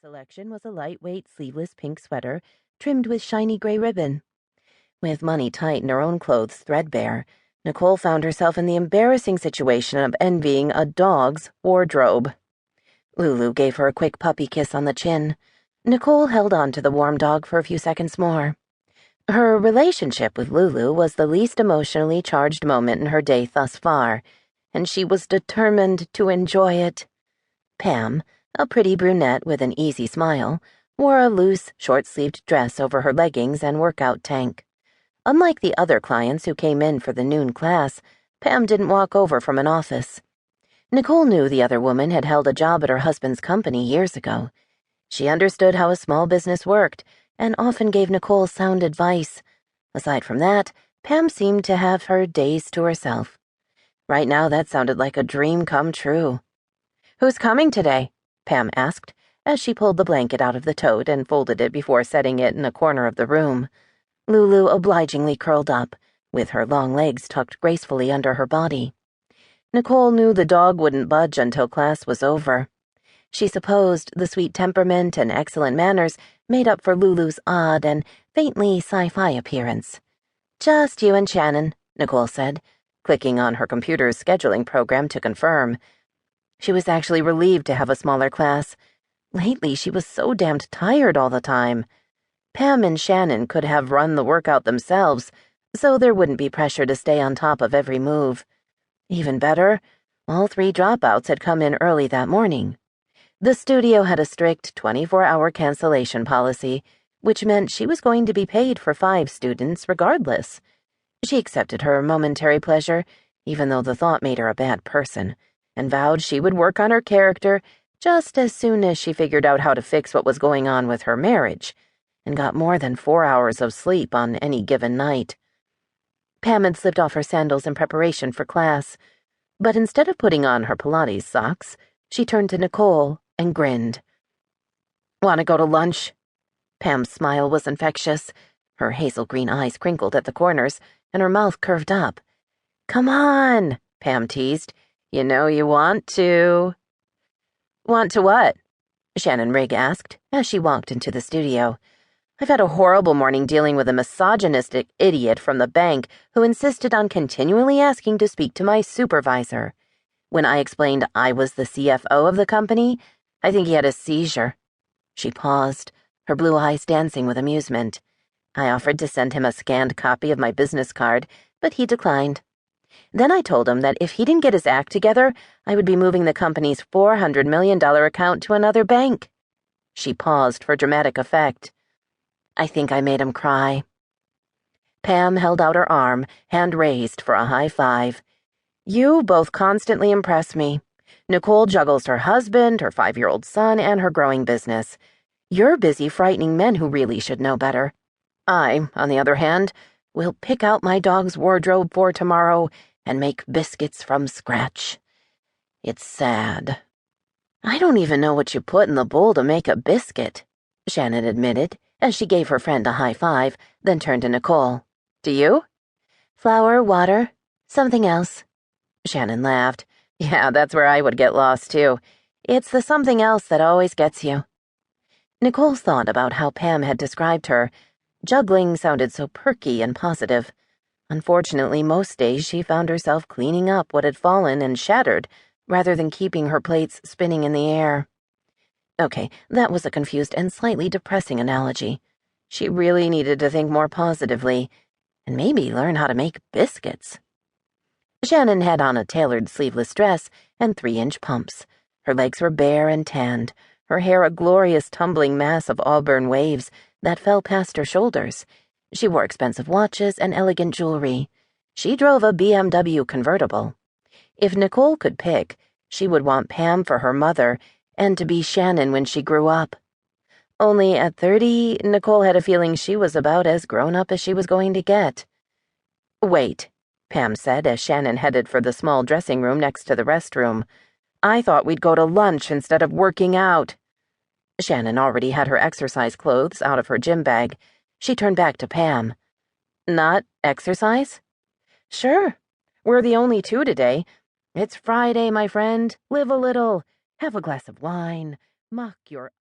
selection was a lightweight, sleeveless pink sweater trimmed with shiny gray ribbon. With money tight and her own clothes threadbare, Nicole found herself in the embarrassing situation of envying a dog's wardrobe. Lulu gave her a quick puppy kiss on the chin. Nicole held on to the warm dog for a few seconds more. Her relationship with Lulu was the least emotionally charged moment in her day thus far, and she was determined to enjoy it. Pam, a pretty brunette with an easy smile, wore a loose, short-sleeved dress over her leggings and workout tank. Unlike the other clients who came in for the noon class, Pam didn't walk over from an office. Nicole knew the other woman had held a job at her husband's company years ago. She understood how a small business worked and often gave Nicole sound advice. Aside from that, Pam seemed to have her days to herself. Right now, that sounded like a dream come true. "Who's coming today?" Pam asked, as she pulled the blanket out of the tote and folded it before setting it in a corner of the room. Lulu obligingly curled up, with her long legs tucked gracefully under her body. Nicole knew the dog wouldn't budge until class was over. She supposed the sweet temperament and excellent manners made up for Lulu's odd and faintly sci-fi appearance. "Just you and Shannon," Nicole said, clicking on her computer's scheduling program to confirm. She was actually relieved to have a smaller class. Lately, she was so damned tired all the time. Pam and Shannon could have run the workout themselves, so there wouldn't be pressure to stay on top of every move. Even better, all 3 dropouts had come in early that morning. The studio had a strict 24-hour cancellation policy, which meant she was going to be paid for 5 students regardless. She accepted her momentary pleasure, even though the thought made her a bad person, and vowed she would work on her character just as soon as she figured out how to fix what was going on with her marriage, and got more than 4 hours of sleep on any given night. Pam had slipped off her sandals in preparation for class, but instead of putting on her Pilates socks, she turned to Nicole and grinned. "Want to go to lunch?" Pam's smile was infectious. Her hazel green eyes crinkled at the corners, and her mouth curved up. "Come on," Pam teased. "You know you want to." "Want to what?" Shannon Rigg asked, as she walked into the studio. "I've had a horrible morning dealing with a misogynistic idiot from the bank who insisted on continually asking to speak to my supervisor. When I explained I was the CFO of the company, I think he had a seizure." She paused, her blue eyes dancing with amusement. I offered to send him a scanned copy of my business card, but he declined. Then I told him that if he didn't get his act together, I would be moving the company's $400 million account to another bank. She paused for dramatic effect. I think I made him cry. Pam held out her arm, hand raised for a high five. "You both constantly impress me. Nicole juggles her husband, her 5-year-old son, and her growing business. You're busy frightening men who really should know better. I, on the other hand, will pick out my dog's wardrobe for tomorrow and make biscuits from scratch. It's sad." "I don't even know what you put in the bowl to make a biscuit," Shannon admitted, as she gave her friend a high five, then turned to Nicole. "Do you?" "Flour, water, something else." Shannon laughed. "Yeah, that's where I would get lost, too. It's the something else that always gets you." Nicole thought about how Pam had described her. Juggling sounded so perky and positive. Unfortunately, most days she found herself cleaning up what had fallen and shattered, rather than keeping her plates spinning in the air. Okay, that was a confused and slightly depressing analogy. She really needed to think more positively, and maybe learn how to make biscuits. Shannon had on a tailored sleeveless dress and 3-inch pumps. Her legs were bare and tanned, her hair a glorious tumbling mass of auburn waves that fell past her shoulders. She wore expensive watches and elegant jewelry. She drove a BMW convertible. If Nicole could pick, she would want Pam for her mother and to be Shannon when she grew up. Only at 30, Nicole had a feeling she was about as grown up as she was going to get. "Wait," Pam said as Shannon headed for the small dressing room next to the restroom. "I thought we'd go to lunch instead of working out." Shannon already had her exercise clothes out of her gym bag. She turned back to Pam. "Not exercise?" "Sure. We're the only 2 today. It's Friday, my friend. Live a little. Have a glass of wine. Mock your